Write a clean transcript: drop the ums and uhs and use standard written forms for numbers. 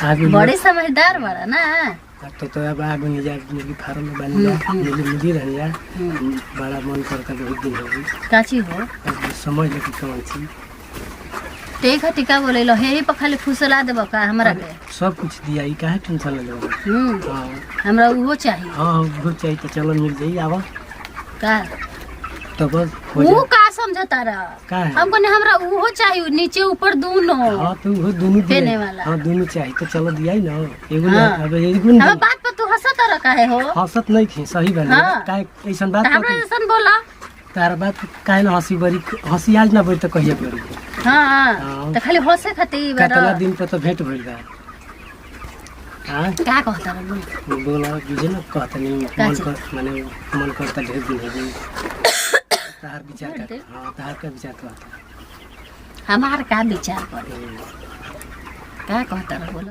बड़े समझदार बड़ा ना। तो अब आगे नहीं जा मुर्गी फार्म में बन जा मुर्गी रह जा बड़ा मन करता बहुत दिन हो गई काची हो समझ ले कि कौन सी टेका टिका बोले लो हे पर खाली फुसला देबो का हमरा के सब कुछ दिया ई काहे टेंशन ले लो। हां हमरा वो चाहिए। हां वो चाहिए तो चलो मिल जाई आवा का तो बस वो का समझता रहा का है हमको ने हमरा वो चाहिए नीचे ऊपर दोनों। हां तो वो दोनों देने वाला। हां दोनों चाहिए तो चलो दिया ही ना एगो ना अब एगो अब बात पर तू हंसत रहा काहे हो हंसत नहीं थी सही बात काहे ऐसन बात हमरा ऐसन बोला तार बात काहे ना हंसी बरी हंसी आज ना बोल तो कहिए करी। हां तो खाली हंसे खातिर कितना दिन पे तो भेंट भइल बा। हां का कहता रहा बोला बुझे ना कहता नहीं मन कर माने मन करता ढेर दिन हो गई तार विचार का हां तार का विचार का हमार का विचार पड़े का कहता रहा बोला।